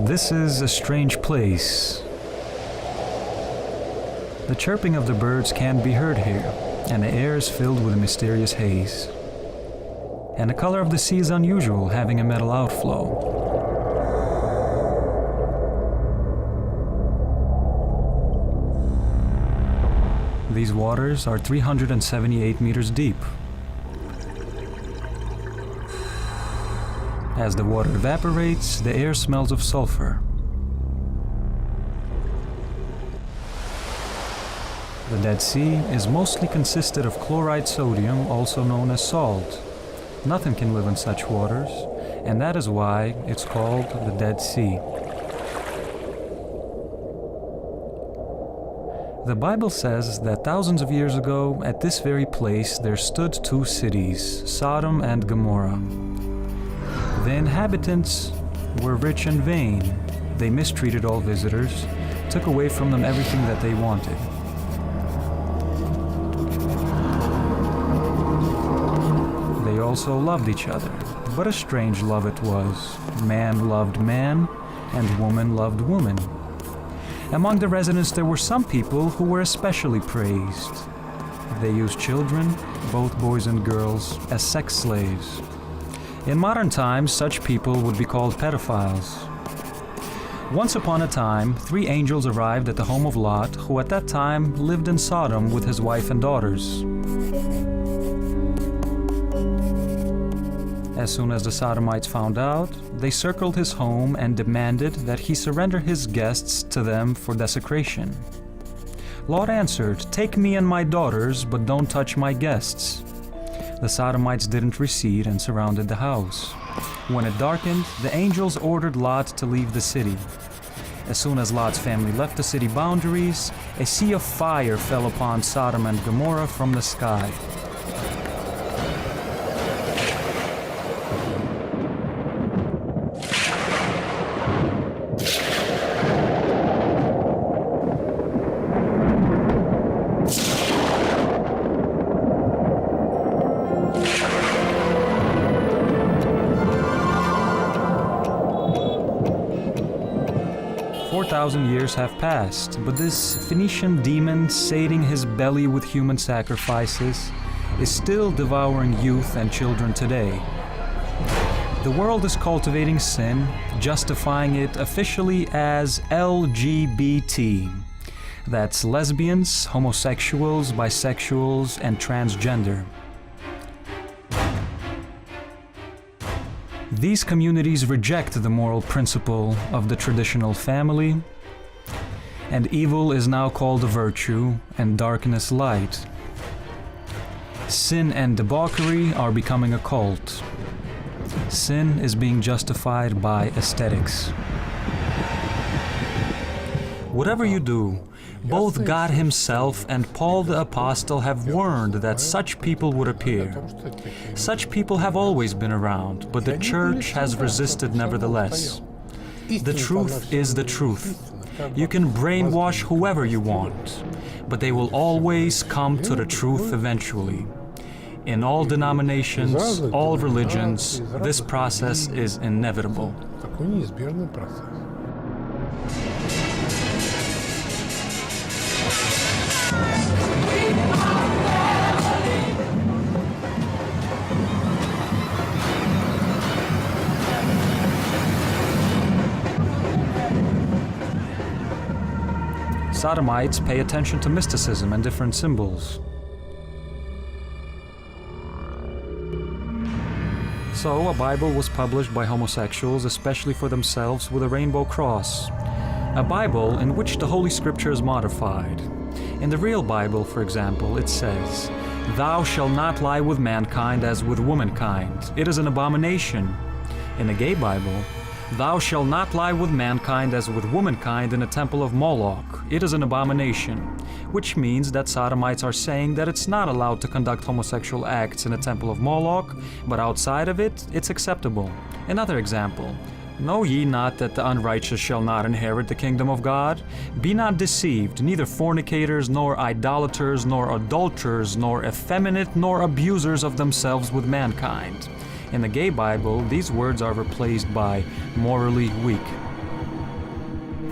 This is a strange place. The chirping of the birds can be heard here, and the air is filled with a mysterious haze. And the color of the sea is unusual, having a metal outflow. These waters are 378 meters deep. As the water evaporates, the air smells of sulfur. The Dead Sea is mostly consisted of chloride sodium, also known as salt. Nothing can live in such waters, and that is why it's called the Dead Sea. The Bible says that thousands of years ago, at this very place, there stood two cities, Sodom and Gomorrah. The inhabitants were rich and vain. They mistreated all visitors, took away from them everything that they wanted. They also loved each other, but a strange love it was. Man loved man, and woman loved woman. Among the residents there were some people who were especially praised. They used children, both boys and girls, as sex slaves. In modern times, such people would be called pedophiles. Once upon a time, 3 angels arrived at the home of Lot, who at that time lived in Sodom with his wife and daughters. As soon as the Sodomites found out, they circled his home and demanded that he surrender his guests to them for desecration. Lot answered, "Take me and my daughters, but don't touch my guests." The Sodomites didn't recede and surrounded the house. When it darkened, the angels ordered Lot to leave the city. As soon as Lot's family left the city boundaries, a sea of fire fell upon Sodom and Gomorrah from the sky. Years have passed, but this Phoenician demon, sating his belly with human sacrifices, is still devouring youth and children today. The world is cultivating sin, justifying it officially as LGBT. That's lesbians, homosexuals, bisexuals, and transgender. These communities reject the moral principle of the traditional family, and evil is now called a virtue, and darkness light. Sin and debauchery are becoming a cult. Sin is being justified by aesthetics. Whatever you do, both God Himself and Paul the Apostle have warned that such people would appear. Such people have always been around, but the church has resisted nevertheless. The truth is the truth. You can brainwash whoever you want, but they will always come to the truth eventually. In all denominations, all religions, this process is inevitable. Sodomites pay attention to mysticism and different symbols. So, a Bible was published by homosexuals, especially for themselves, with a rainbow cross. A Bible in which the Holy Scripture is modified. In the real Bible, for example, it says, "Thou shalt not lie with mankind as with womankind. It is an abomination." In the gay Bible, "Thou shalt not lie with mankind as with womankind in the temple of Moloch. It is an abomination," which means that Sodomites are saying that it's not allowed to conduct homosexual acts in the temple of Moloch, but outside of it, it's acceptable. Another example, "Know ye not that the unrighteous shall not inherit the kingdom of God? Be not deceived, neither fornicators, nor idolaters, nor adulterers, nor effeminate, nor abusers of themselves with mankind." In the gay Bible, these words are replaced by "morally weak."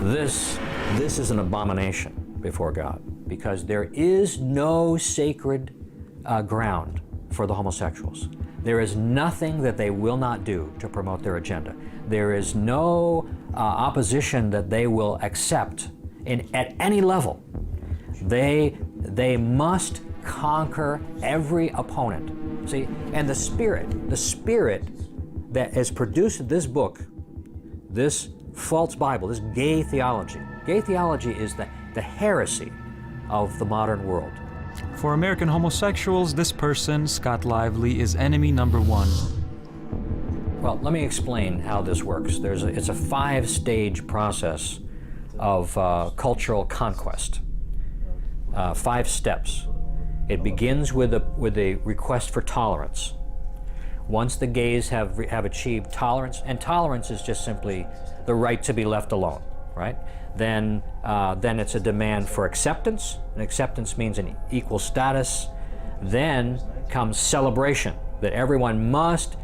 This is an abomination before God, because there is no sacred ground for the homosexuals. There is nothing that they will not do to promote their agenda. There is no opposition that they will accept at any level. They must conquer every opponent. See, and the spirit that has produced this book, this false Bible, this gay theology. Gay theology is the heresy of the modern world. For American homosexuals, this person, Scott Lively, is enemy number one. Well, let me explain how this works. It's a 5-stage process of cultural conquest. 5 steps. It begins with a request for tolerance. Once the gays have achieved tolerance, and tolerance is just simply the right to be left alone, right? Then it's a demand for acceptance, and acceptance means an equal status. Then comes celebration, that everyone must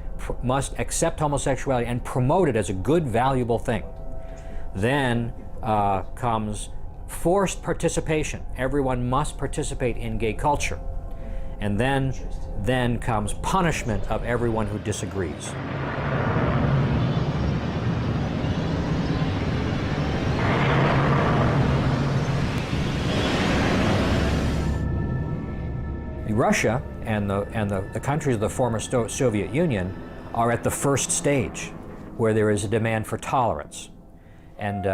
accept homosexuality and promote it as a good, valuable thing. Then comes forced participation. Everyone must participate in gay culture. And then comes punishment of everyone who disagrees. Russia and the countries of the former Soviet Union are at the first stage, where there is a demand for tolerance. And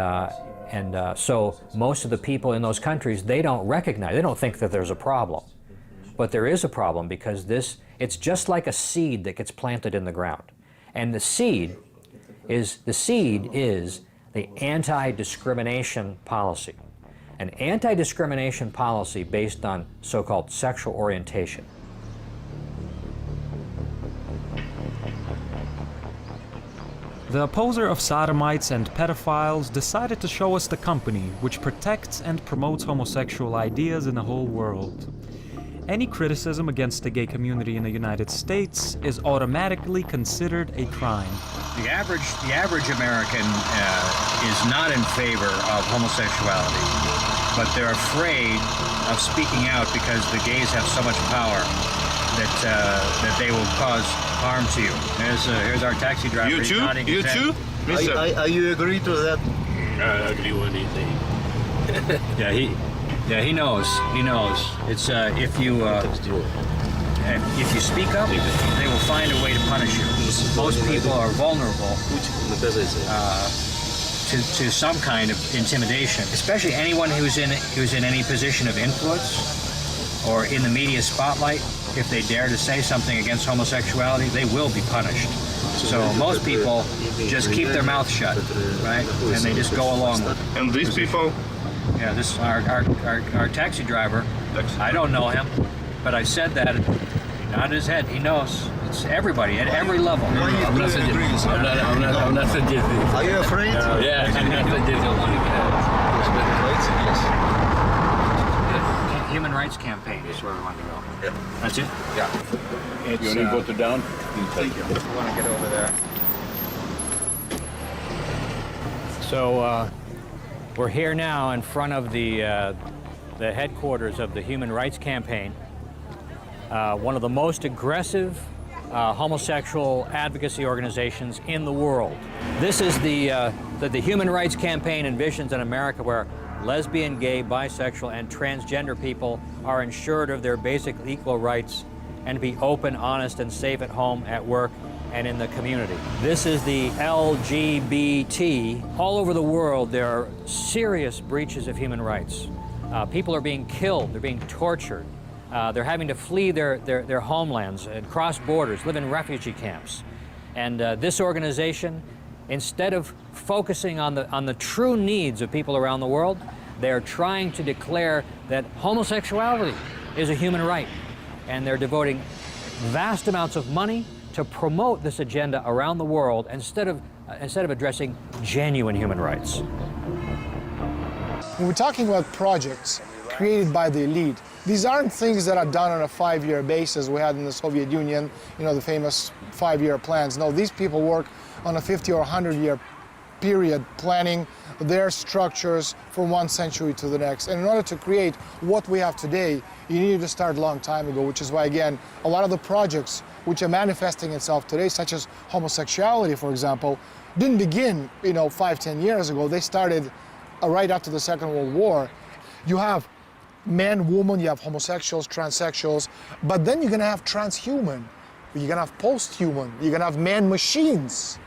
so most of the people in those countries, they don't think that there's a problem. But there is a problem, because it's just like a seed that gets planted in the ground. And the seed is the anti-discrimination policy. An anti-discrimination policy based on so-called sexual orientation. The opposer of sodomites and pedophiles decided to show us the company which protects and promotes homosexual ideas in the whole world. Any criticism against the gay community in the United States is automatically considered a crime. The average American is not in favor of homosexuality, but they're afraid of speaking out because the gays have so much power that they will cause harm to you. Here's our taxi driver. You too? You too? Are you agree to that? I agree with anything. Yeah, he knows. He knows. It's if you speak up, they will find a way to punish you. Most people are vulnerable to some kind of intimidation, especially anyone who's in any position of influence or in the media spotlight. If they dare to say something against homosexuality, they will be punished. So most people just keep their mouth shut, right? And they just go along with it. And these people? Yeah, this our taxi driver. I don't know him, but I said that. He nodded his head. He knows. It's everybody at every level. I'm not suggesting. Are you afraid? Yeah, I'm not suggesting. Human rights campaign is where we want to go. Yeah. That's it? Yeah. It's, You want to go to down? Thank you. We want to get over there. So we're here now in front of the headquarters of the Human Rights Campaign, one of the most aggressive homosexual advocacy organizations in the world. This is the Human Rights Campaign envisions an America where lesbian, gay, bisexual, and transgender people are ensured of their basic equal rights and to be open, honest, and safe at home, at work, and in the community. This is the LGBT. All over the world, there are serious breaches of human rights. People are being killed, they're being tortured, they're having to flee their homelands and cross borders, live in refugee camps. And this organization, instead of focusing on the true needs of people around the world, they're trying to declare that homosexuality is a human right. And they're devoting vast amounts of money to promote this agenda around the world instead of addressing genuine human rights. When we're talking about projects created by the elite, these aren't things that are done on a 5-year basis we had in the Soviet Union, the famous 5-year plans. No, these people work on a 50 or 100-year period planning their structures from one century to the next. And in order to create what we have today, you needed to start a long time ago, which is why, again, a lot of the projects which are manifesting itself today, such as homosexuality, for example, didn't begin, 5-10 years ago. They started right after the Second World War. You have man, woman, you have homosexuals, transsexuals, but then you're gonna have transhuman, you're gonna have post-human, you're gonna have man machines,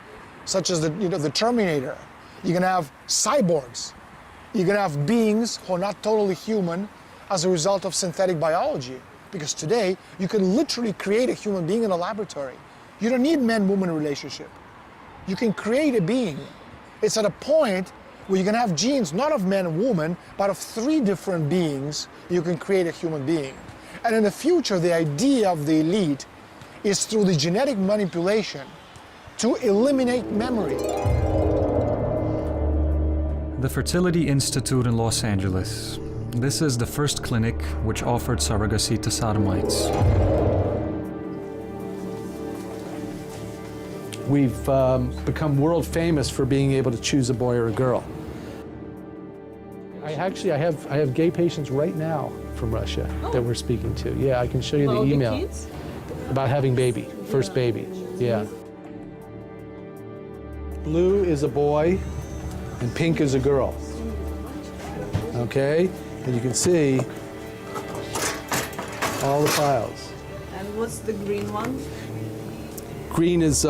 such as the Terminator. You're gonna have cyborgs. You're gonna have beings who are not totally human as a result of synthetic biology. Because today, you can literally create a human being in a laboratory. You don't need man-woman relationship. You can create a being. It's at a point where you're gonna have genes, not of man and woman, but of 3 different beings, you can create a human being. And in the future, the idea of the elite is through the genetic manipulation to eliminate memory. The Fertility Institute in Los Angeles. This is the first clinic which offered surrogacy to sodomites. We've become world famous for being able to choose a boy or a girl. I have gay patients right now from Russia that we're speaking to. Yeah, I can show you the email. The kids? About having baby, first baby, yeah. Blue is a boy and pink is a girl. Okay, and you can see all the files. And what's the green one? Green is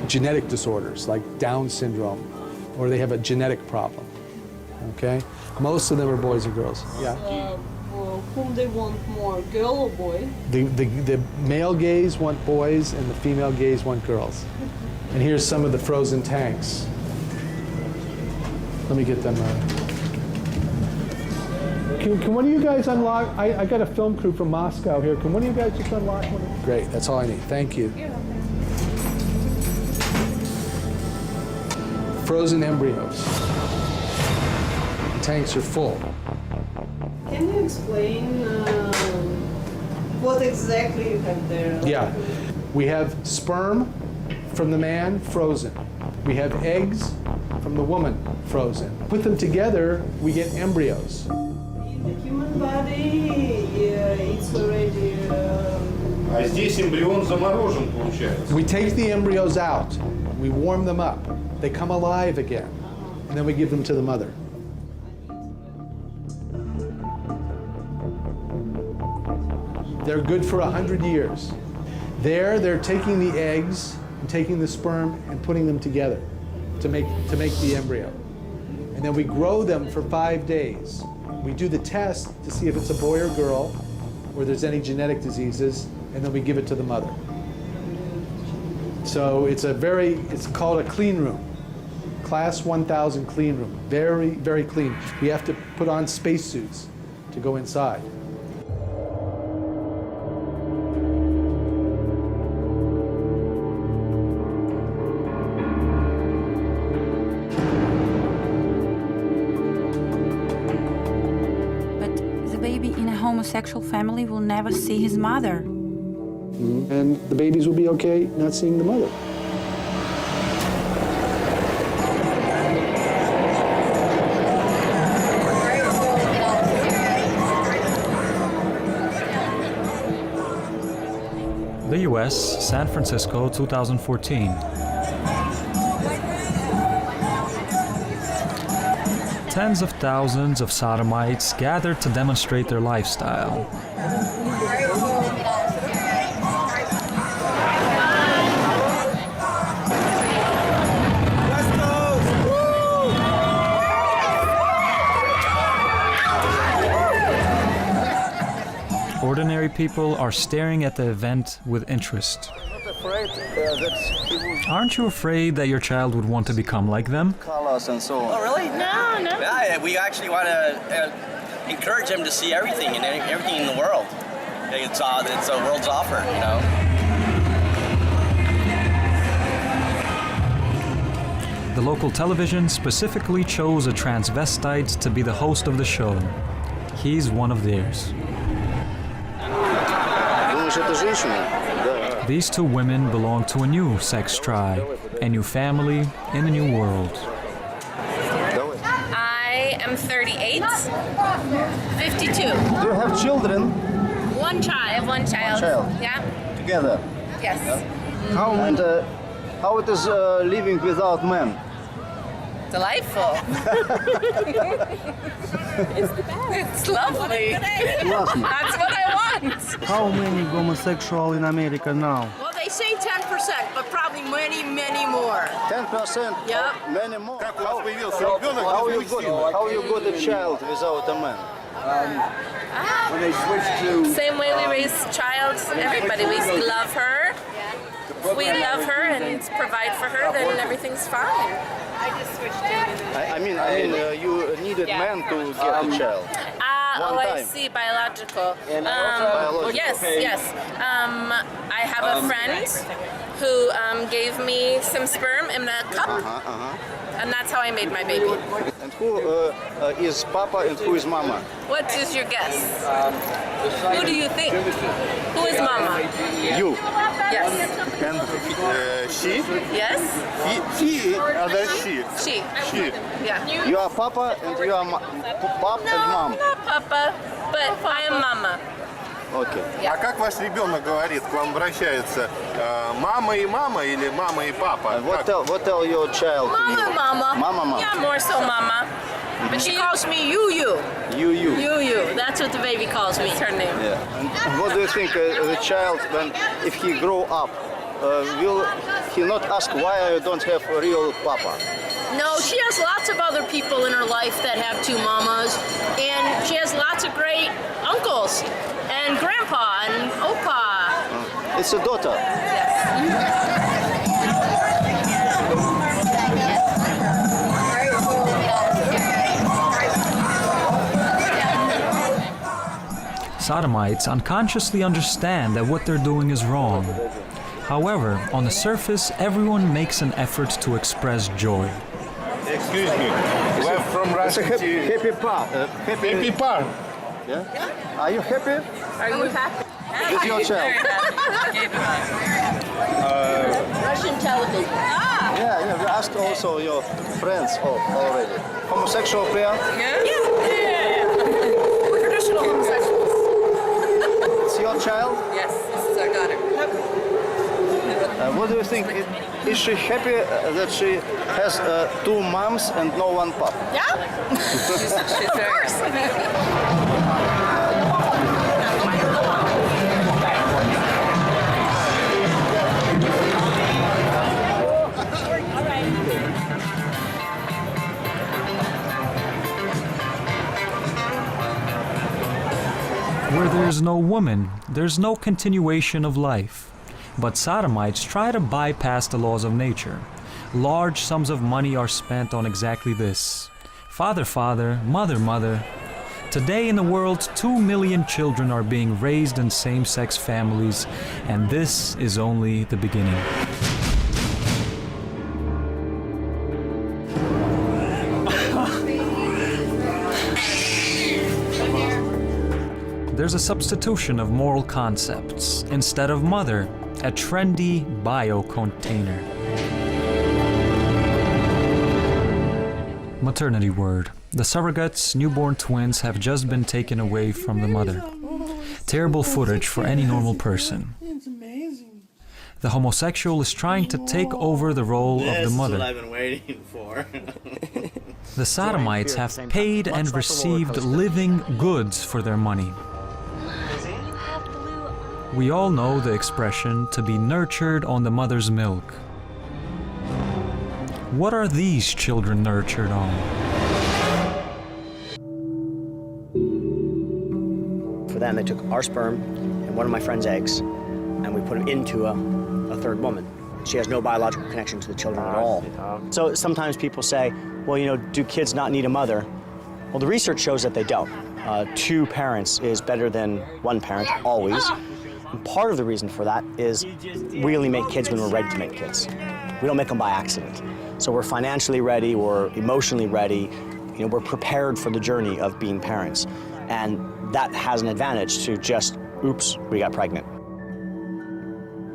genetic disorders like Down syndrome, or they have a genetic problem. Okay, most of them are boys and girls. Yeah. Whom they want more, girl or boy? The male gays want boys and the female gays want girls. And here's some of the frozen tanks. Let me get them. Can one of you guys unlock? I got a film crew from Moscow here. Can one of you guys just unlock one? Great, that's all I need. Thank you. Frozen embryos. The tanks are full. Can you explain what exactly you have there? Yeah, we have sperm from the man, frozen. We have eggs from the woman, frozen. Put them together, we get embryos. In the human body, it's already... А здесь эмбрион заморожен, получается. We take the embryos out, we warm them up, they come alive again, and then we give them to the mother. They're good for 100 years. There, they're taking the eggs and taking the sperm and putting them together to make the embryo. And then we grow them for 5 days. We do the test to see if it's a boy or girl, or there's any genetic diseases, and then we give it to the mother. So it's called a clean room. Class 1000 clean room. Very, very clean. We have to put on spacesuits to go inside. Homosexual family will never see his mother. And the babies will be okay not seeing the mother. The US, San Francisco, 2014. Tens of thousands of sodomites gathered to demonstrate their lifestyle. Ordinary people are staring at the event with interest. Aren't you afraid that your child would want to become like them? Colors and so on. Oh, really? No. Yeah, we actually want to encourage them to see everything and everything in the world. It's a world's offer, you know. The local television specifically chose a transvestite to be the host of the show. He's one of theirs. These 2 women belong to a new sex tribe, a new family in a new world. I'm 38. 52. Do you have children? One child. I have one child. Yeah. Together? Yes. How and how it is living without men? Delightful. It's lovely. That's what I want. How many homosexual in America now? Well, they say 10%, but probably many, many more. 10%? Yep. Many more. How you got a child without a man? When they switch to... Same way we raise child, everybody. We love her. We love her and provide for her, then everything's fine. I just switched in. I mean, you needed man to get a child. Oh, I see, biological. Yes. I have a friend who gave me some sperm in a cup, and that's how I made my baby. And who is Papa and who is Mama? What is your guess? Who do you think? Who is Mama? You. Yes. And she? Yes. He and then she. She. Yeah. You are Papa and you are Pop and Mom. I'm not Papa, but I am Mama. Okay. А как ваш ребенок говорит, к вам обращается? Мама и мама или мама и папа? What tell your child? Mama, Mama. Mama. Yeah, more so Mama. But she calls me You. You. That's what the baby calls me. It's her name. Yeah. And what do you think the child, if he grow up, will he not ask why I don't have a real Papa? No, she has lots of other people in her life that have two mamas, and she has lots of great uncles and grandpa and opa. It's a daughter. Sodomites unconsciously understand that what they're doing is wrong. However, on the surface, everyone makes an effort to express joy. Excuse me, we're from Russia. It's a happy part. Happy part. Yeah? Are you happy? Are you happy? With your child? Russian television. Yeah, we asked also your friends already. Homosexual prayer? Yeah. Traditional homosexuals. It's your child? Yes, this is our daughter. What do you think? Is she happy that she has two moms and no one pop? Yeah. Of course. Where there's no woman, there's no continuation of life. But Sodomites try to bypass the laws of nature. Large sums of money are spent on exactly this. Father, mother. Today in the world, 2 million children are being raised in same-sex families, and this is only the beginning. There's a substitution of moral concepts. Instead of mother, a trendy bio-container. Maternity word. The surrogates, newborn twins, have just been taken away from the mother. Terrible footage for any normal person. It's amazing. The homosexual is trying to take over the role of the mother. This is what I've been waiting for. The Sodomites have paid and received living goods for their money. We all know the expression, to be nurtured on the mother's milk. What are these children nurtured on? For them, they took our sperm and one of my friend's eggs, and we put them into a third woman. She has no biological connection to the children at all. So sometimes people say, well, you know, do kids not need a mother? Well, the research shows that they don't. 2 parents is better than 1 parent, always. And part of the reason for that is we only make kids when we're ready to make kids. We don't make them by accident. So we're financially ready, we're emotionally ready, you know, we're prepared for the journey of being parents. And that has an advantage to just, oops, we got pregnant.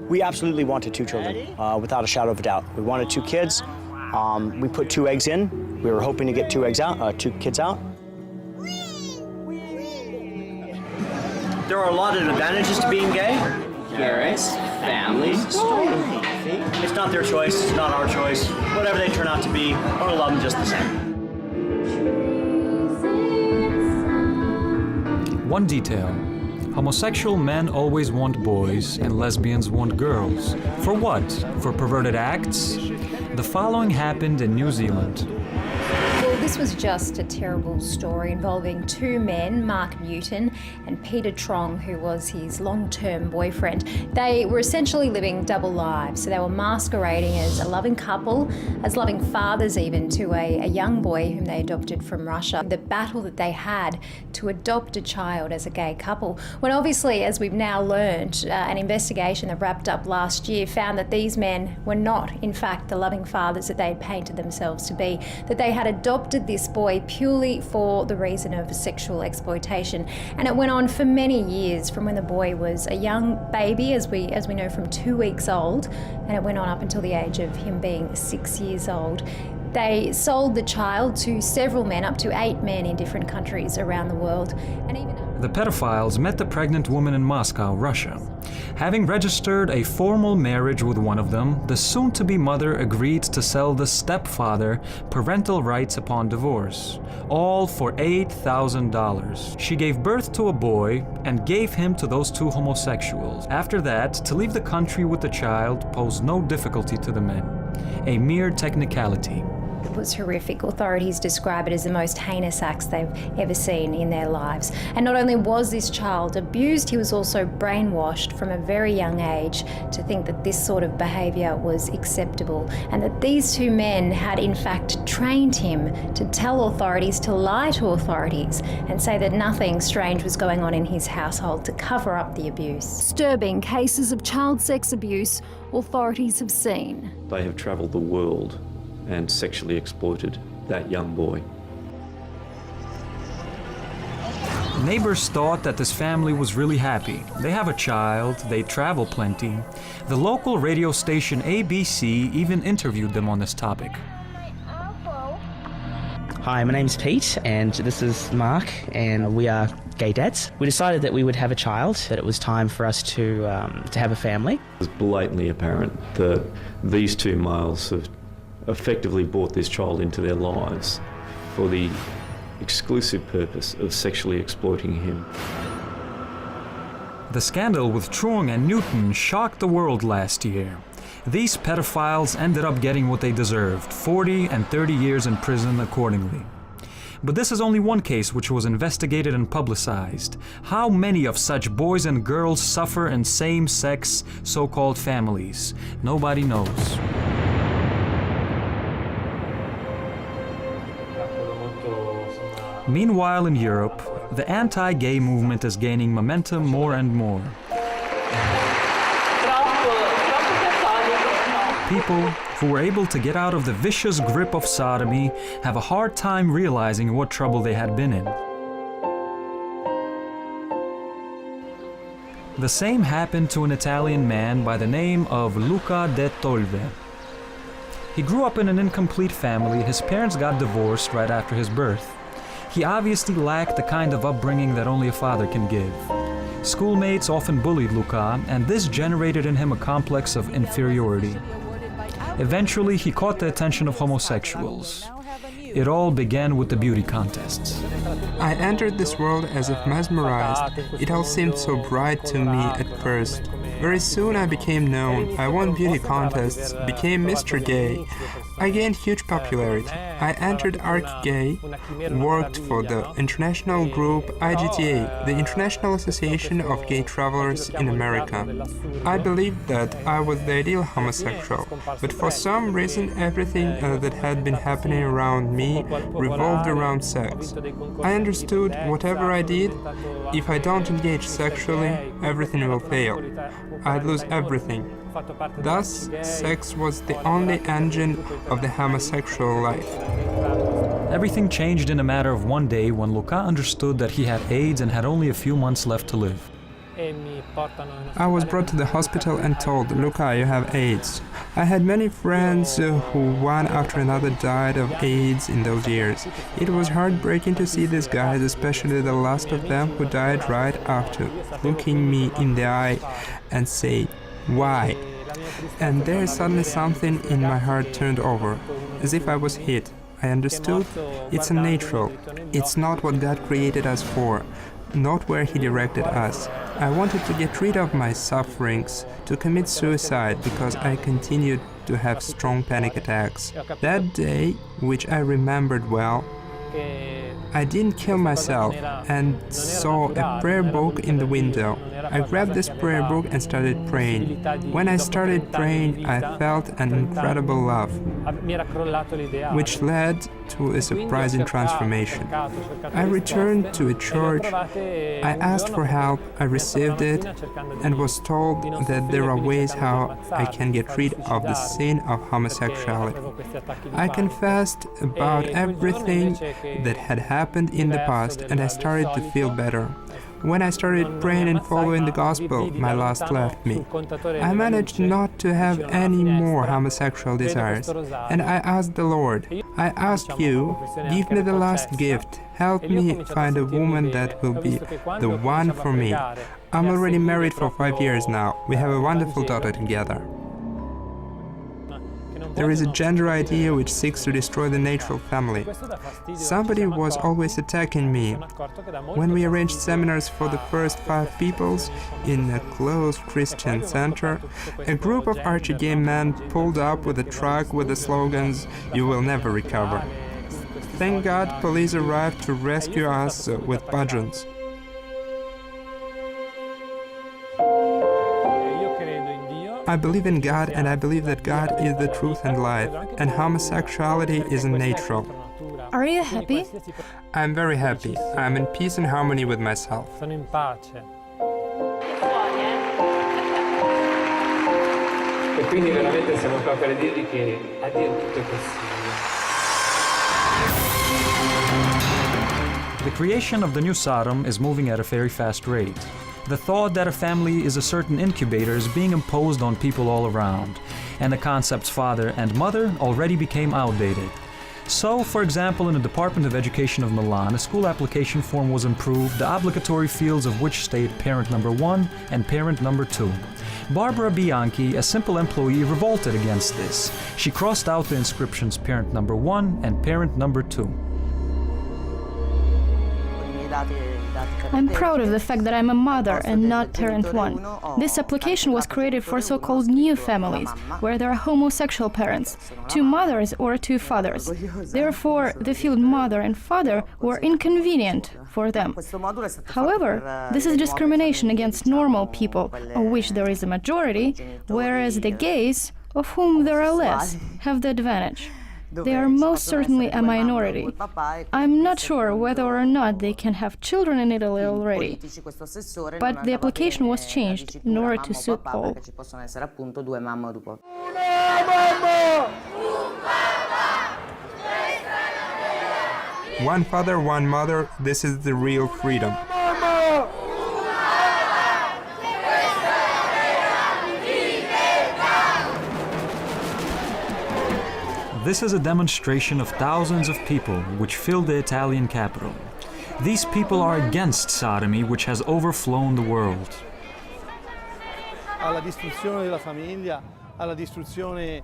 We absolutely wanted 2 children, without a shadow of a doubt. We wanted 2 kids. We put 2 eggs in. We were hoping to get two kids out. There are a lot of advantages to being gay. Parents, families, it's not their choice, it's not our choice. Whatever they turn out to be, we're gonna love them just the same. One detail. Homosexual men always want boys and lesbians want girls. For what? For perverted acts? The following happened in New Zealand. Well, this was just a terrible story involving two men, Mark Newton and Peter Trong, who was his long-term boyfriend. They were essentially living double lives. So they were masquerading as a loving couple, as loving fathers even, to a young boy whom they adopted from Russia. The battle that they had to adopt a child as a gay couple, when obviously, as we've now learned, an investigation that wrapped up last year found that these men were not, in fact, the loving fathers that they had painted themselves to be, that they had adopted this boy purely for the reason of sexual exploitation. And it went on for many years, from when the boy was a young baby, as we know, from 2 weeks old, and it went on up until the age of him being 6 years old. They sold the child to several men, up to 8 men in different countries around the world. And even The pedophiles met the pregnant woman in Moscow, Russia. Having registered a formal marriage with one of them, the soon-to-be mother agreed to sell the stepfather parental rights upon divorce, all for $8,000. She gave birth to a boy and gave him to those two homosexuals. After that, to leave the country with the child posed no difficulty to the men, a mere technicality. It was horrific. Authorities describe it as the most heinous acts they've ever seen in their lives. And not only was this child abused, he was also brainwashed from a very young age to think that this sort of behaviour was acceptable, and that these two men had in fact trained him to tell authorities, to lie to authorities, and say that nothing strange was going on in his household to cover up the abuse. Disturbing cases of child sex abuse authorities have seen. They have travelled the world and sexually exploited that young boy. Neighbors thought that this family was really happy. They have a child, they travel plenty. The local radio station ABC even interviewed them on this topic. Hi, my name's Pete, and this is Mark, and we are gay dads. We decided that we would have a child, that it was time for us to have a family. It was blatantly apparent that these two males have effectively brought this child into their lives for the exclusive purpose of sexually exploiting him. The scandal with Trong and Newton shocked the world last year. These pedophiles ended up getting what they deserved, 40 and 30 years in prison accordingly. But this is only one case which was investigated and publicized. How many of such boys and girls suffer in same-sex, so-called families? Nobody knows. Meanwhile, in Europe, the anti-gay movement is gaining momentum more and more. People who were able to get out of the vicious grip of sodomy have a hard time realizing what trouble they had been in. The same happened to an Italian man by the name of Luca de Tolve. He grew up in an incomplete family. His parents got divorced right after his birth. He obviously lacked the kind of upbringing that only a father can give. Schoolmates often bullied Luca, and this generated in him a complex of inferiority. Eventually, he caught the attention of homosexuals. It all began with the beauty contests. I entered this world as if mesmerized. It all seemed so bright to me at first. Very soon I became known. I won beauty contests, became Mr. Gay. I gained huge popularity. I entered Arc Gay, worked for the international group IGTA, the International Association of Gay Travelers in America. I believed that I was the ideal homosexual, but for some reason everything that had been happening around me revolved around sex. I understood whatever I did, if I don't engage sexually, everything will fail. I'd lose everything. Thus, sex was the only engine of the homosexual life. Everything changed in a matter of one day when Luca understood that he had AIDS and had only a few months left to live. I was brought to the hospital and told, Luca, you have AIDS. I had many friends who one after another died of AIDS in those years. It was heartbreaking to see these guys, especially the last of them who died right after, looking me in the eye and say, why? And there suddenly something in my heart turned over, as if I was hit. I understood it's unnatural. It's not what God created us for, not where He directed us. I wanted to get rid of my sufferings, to commit suicide because I continued to have strong panic attacks. That day, which I remembered well, I didn't kill myself and saw a prayer book in the window. I grabbed this prayer book and started praying. When I started praying, I felt an incredible love, which led to a surprising transformation. I returned to a church, I asked for help, I received it, and was told that there are ways how I can get rid of the sin of homosexuality. I confessed about everything that had happened in the past, and I started to feel better. When I started praying and following the gospel, my lust left me. I managed not to have any more homosexual desires, and I asked the Lord, I ask you, give me the last gift, help me find a woman that will be the one for me. I'm already married for 5 years now. We have a wonderful daughter together. There is a gender idea which seeks to destroy the natural family. Somebody was always attacking me. When we arranged seminars for the first 5 peoples in a closed Christian center, a group of archy gay men pulled up with a truck with the slogans, "You will never recover." Thank God, police arrived to rescue us with bludgeons. I believe in God, and I believe that God is the truth and life, and homosexuality isn't natural. Are you happy? I'm very happy. I'm in peace and harmony with myself. E quindi veramente siamo qua per dirgli che a Dio tutto è possibile. The creation of the new Sodom is moving at a very fast rate. The thought that a family is a certain incubator is being imposed on people all around, and the concepts father and mother already became outdated. So, for example, in the Department of Education of Milan, a school application form was improved, the obligatory fields of which state parent number 1 and parent number 2. Barbara Bianchi, a simple employee, revolted against this. She crossed out the inscriptions parent number 1 and parent number 2. I'm proud of the fact that I'm a mother and not parent 1. This application was created for so-called new families, where there are homosexual parents, 2 mothers or 2 fathers. Therefore, the field mother and father were inconvenient for them. However, this is discrimination against normal people, of which there is a majority, whereas the gays, of whom there are less, have the advantage. They are most certainly a minority. I'm not sure whether or not they can have children in Italy already, but the application was changed in order to suit all. One father, one mother, this is the real freedom. This is a demonstration of thousands of people which filled the Italian capital. These people are against sodomy, which has overflown the world.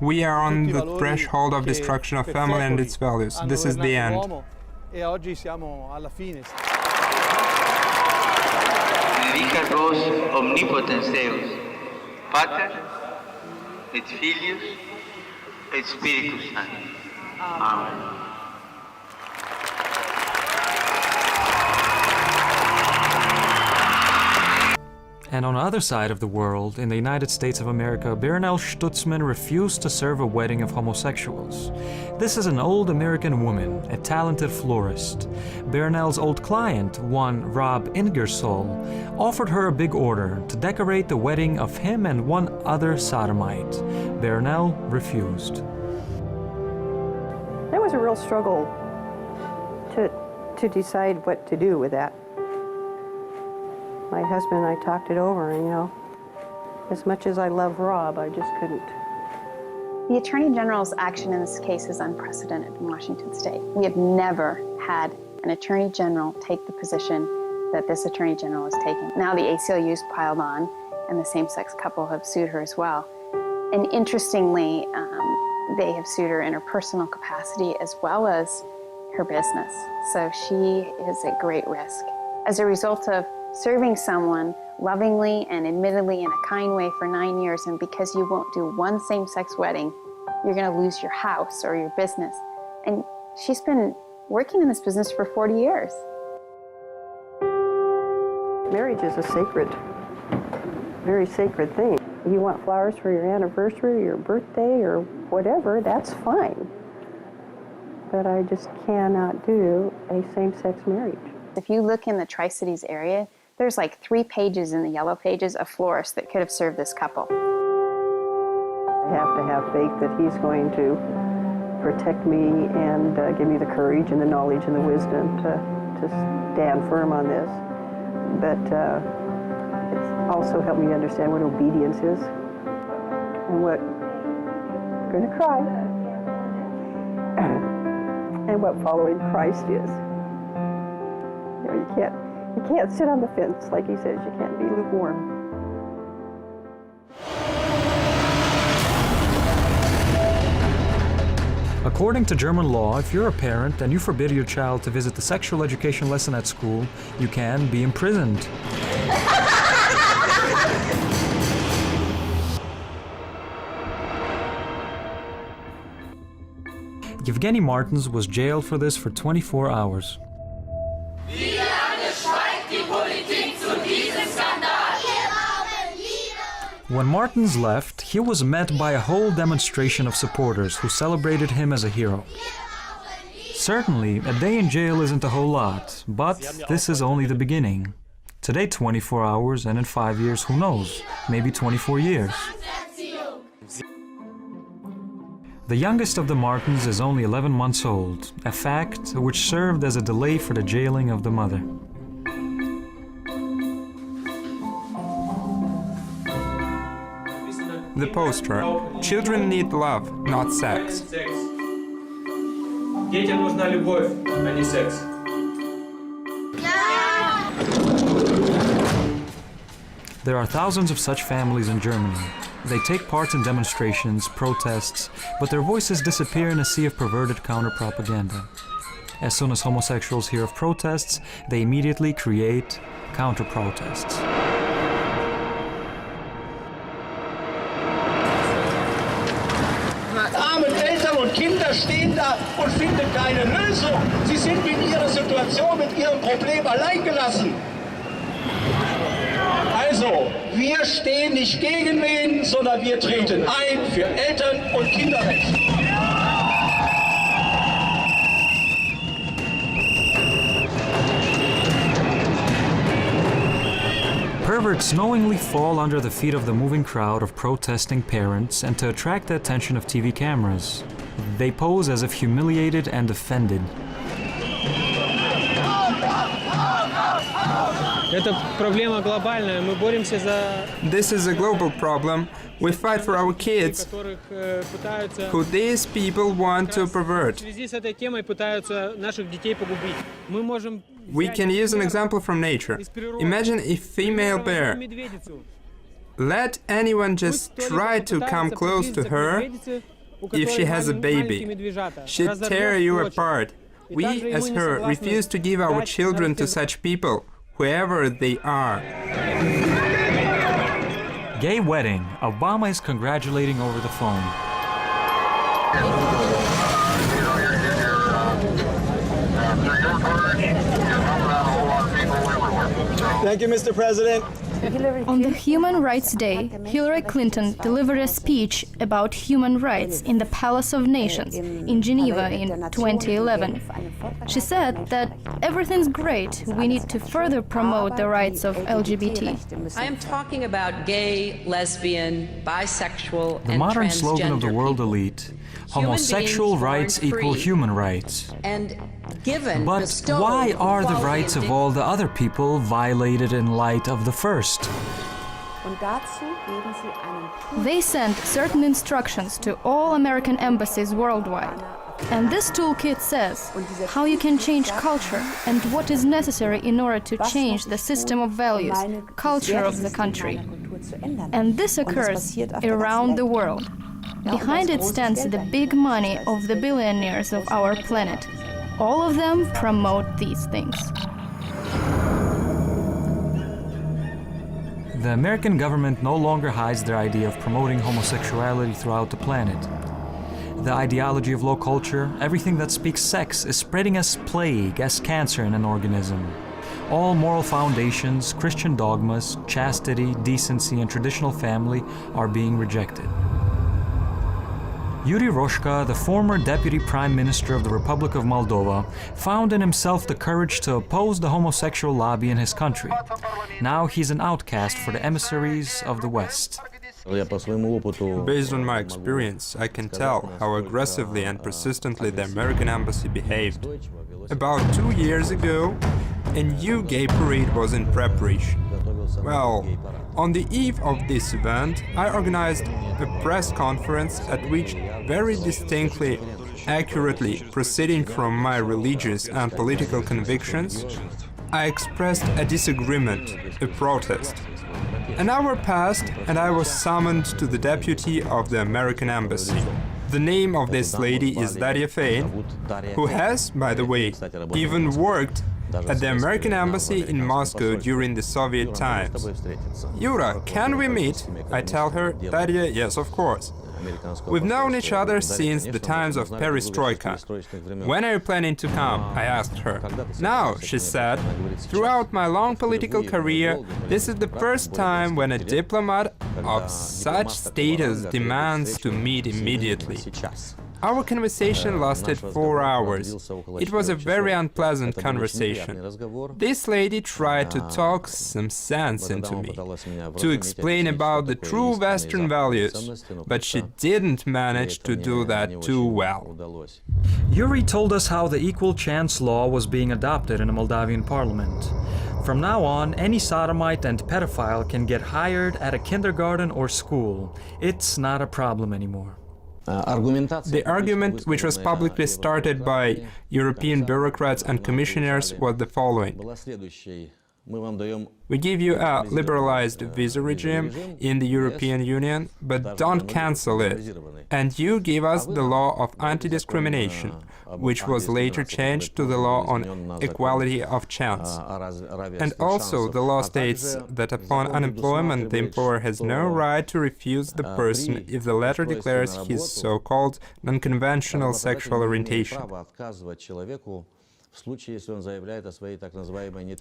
We are on the threshold of destruction of family and its values. This is the end. Benedicat vos omnipotens Deus, Pater et Filius et Spiritus Sanctus. Amen. And on the other side of the world, in the United States of America, Bernal Stutzman refused to serve a wedding of homosexuals. This is an old American woman, a talented florist. Bernal's old client, one Rob Ingersoll, offered her a big order to decorate the wedding of him and one other sodomite. Bernal refused. There was a real struggle to decide what to do with that. my husband and I talked it over, and, you know, as much as I love Rob, I just couldn't. The Attorney General's action in this case is unprecedented in Washington State. We have never had an Attorney General take the position that this Attorney General is taking. Now the ACLU's piled on, and the same-sex couple have sued her as well. And interestingly, they have sued her in her personal capacity as well as her business. So she is at great risk. As a result of serving someone lovingly and admittedly in a kind way for 9 years, and because you won't do one same-sex wedding, you're going to lose your house or your business. And she's been working in this business for 40 years. Marriage is a sacred, very sacred thing. You want flowers for your anniversary, your birthday, or whatever, that's fine. But I just cannot do a same-sex marriage. If you look in the Tri-Cities area, there's like 3 pages in the yellow pages of florists that could have served this couple. I have to have faith that he's going to protect me and give me the courage and the knowledge and the wisdom to stand firm on this. But it's also helped me understand what obedience is and what, I'm going to cry, and what following Christ is. You know, you can't sit on the fence, like he says. You can't be lukewarm. According to German law, if you're a parent and you forbid your child to visit the sexual education lesson at school, you can be imprisoned. Yevgeny Martins was jailed for this for 24 hours. When Martins left, he was met by a whole demonstration of supporters who celebrated him as a hero. Certainly, a day in jail isn't a whole lot, but this is only the beginning. Today 24 hours, and in 5 years, who knows, maybe 24 years. The youngest of the Martins is only 11 months old, a fact which served as a delay for the jailing of the mother. The poster. Children need love, not sex. Детям нужна любовь, а не секс. There are thousands of such families in Germany. They take part in demonstrations, protests, but their voices disappear in a sea of perverted counter-propaganda. As soon as homosexuals hear of protests, they immediately create counter-protests. Arme Eltern und Kinder stehen da und finden keine Lösung. Sie sind mit ihrer Situation, mit ihrem Problem alleingelassen. Also, wir stehen nicht gegen wen, sondern wir treten ein für Eltern- und Kinderrecht. Perverts knowingly fall under the feet of the moving crowd of protesting parents and to attract the attention of TV cameras. They pose as if humiliated and offended. This is a global problem. We fight for our kids, who these people want to pervert. We can use an example from nature. Imagine a female bear. Let anyone just try to come close to her. If she has a baby, she'd tear you apart. We, as her, refuse to give our children to such people, whoever they are. Gay wedding. Obama is congratulating over the phone. Thank you, Mr. President. On the Human Rights Day, Hillary Clinton delivered a speech about human rights in the Palace of Nations in Geneva in 2011. She said that everything's great, we need to further promote the rights of LGBT. I am talking about gay, lesbian, bisexual, The and modern transgender slogan of the world people. elite, homosexual rights equal human rights. And But why are the rights of all the other people violated in light of the first? They sent certain instructions to all American embassies worldwide. And this toolkit says how you can change culture and what is necessary in order to change the system of values, culture of the country. And this occurs around the world. Behind it stands the big money of the billionaires of our planet. All of them promote these things. The American government no longer hides their idea of promoting homosexuality throughout the planet. The ideology of low culture, everything that speaks sex, is spreading as plague, as cancer in an organism. All moral foundations, Christian dogmas, chastity, decency, and traditional family are being rejected. Yuri Roshka, the former Deputy Prime Minister of the Republic of Moldova, found in himself the courage to oppose the homosexual lobby in his country. Now he's an outcast for the emissaries of the West. Based on my experience, I can tell how aggressively and persistently the American embassy behaved. About 2 years ago, a new gay parade was in preparation. Well, on the eve of this event, I organized a press conference at which, very distinctly, accurately proceeding from my religious and political convictions, I expressed a disagreement, a protest. An hour passed and I was summoned to the deputy of the American embassy. The name of this lady is Daria Fein, who has, by the way, even worked at the American embassy in Moscow during the Soviet times. Yura, can we meet? I tell her. Daria, yes, of course. We've known each other since the times of perestroika. When are you planning to come? I asked her. Now, she said, throughout my long political career, this is the first time when a diplomat of such status demands to meet immediately. Our conversation lasted 4 hours. It was a very unpleasant conversation. This lady tried to talk some sense into me, to explain about the true Western values, but she didn't manage to do that too well. Yuri told us how the equal chance law was being adopted in the Moldavian parliament. From now on, any sodomite and pedophile can get hired at a kindergarten or school. It's not a problem anymore. The argument, which was publicly started by European bureaucrats and commissioners, was the following. We give you a liberalized visa regime in the European Union, but don't cancel it. And you give us the law of anti-discrimination, which was later changed to the law on equality of chance. And also the law states that upon unemployment the employer has no right to refuse the person if the latter declares his so-called non-conventional sexual orientation.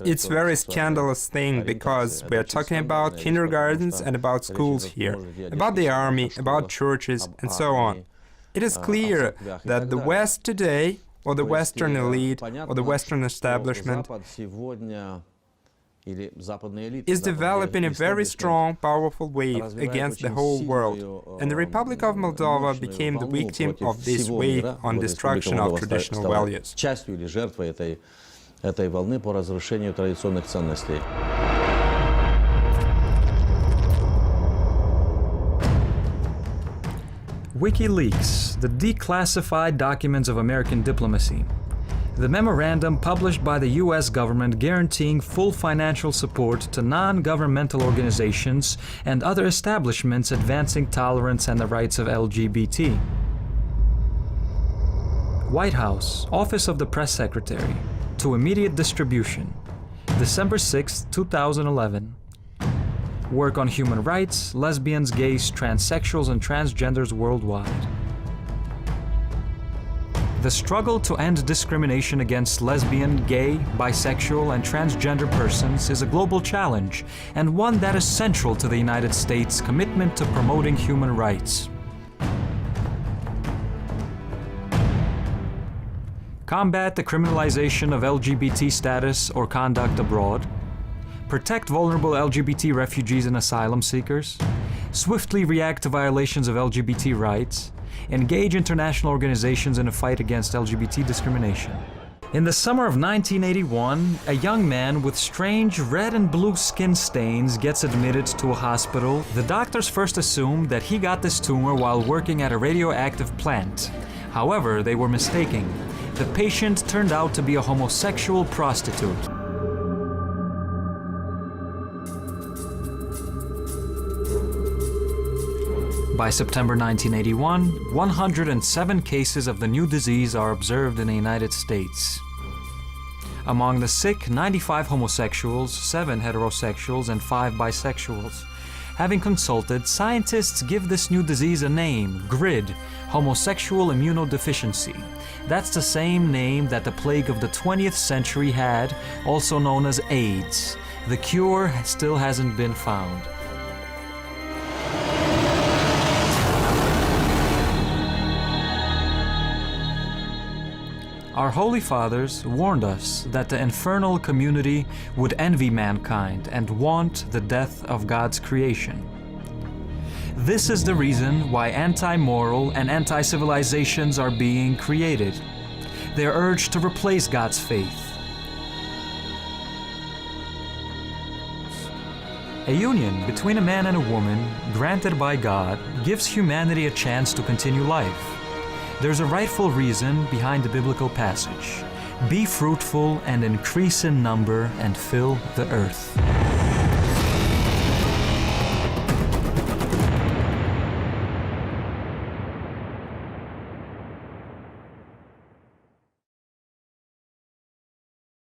It's a very scandalous thing because we are talking about kindergartens and about schools here, about the army, about churches, and so on. It is clear that the West today, or the Western elite, or the Western establishment, is developing a very strong, powerful wave against the whole world, and the Republic of Moldova became the victim of this wave on destruction of traditional values. WikiLeaks, the declassified documents of American diplomacy. The memorandum published by the US government guaranteeing full financial support to non-governmental organizations and other establishments advancing tolerance and the rights of LGBT. White House, Office of the Press Secretary, to immediate distribution. December 6, 2011. Work on human rights, lesbians, gays, transsexuals, and transgenders worldwide. The struggle to end discrimination against lesbian, gay, bisexual, and transgender persons is a global challenge, and one that is central to the United States' commitment to promoting human rights. Combat the criminalization of LGBT status or conduct abroad. Protect vulnerable LGBT refugees and asylum seekers. Swiftly react to violations of LGBT rights. Engage international organizations in a fight against LGBT discrimination. In the summer of 1981, a young man with strange red and blue skin stains gets admitted to a hospital. The doctors first assumed that he got this tumor while working at a radioactive plant. However, they were mistaken. The patient turned out to be a homosexual prostitute. By September 1981, 107 cases of the new disease are observed in the United States. Among the sick, 95 homosexuals, 7 heterosexuals, and 5 bisexuals. Having consulted, scientists give this new disease a name, GRID, homosexual immunodeficiency. That's the same name that the plague of the 20th century had, also known as AIDS. The cure still hasn't been found. Our Holy Fathers warned us that the infernal community would envy mankind and want the death of God's creation. This is the reason why anti-moral and anti-civilizations are being created. They're urged to replace God's faith. A union between a man and a woman, granted by God, gives humanity a chance to continue life. There's a rightful reason behind the biblical passage. Be fruitful and increase in number and fill the earth.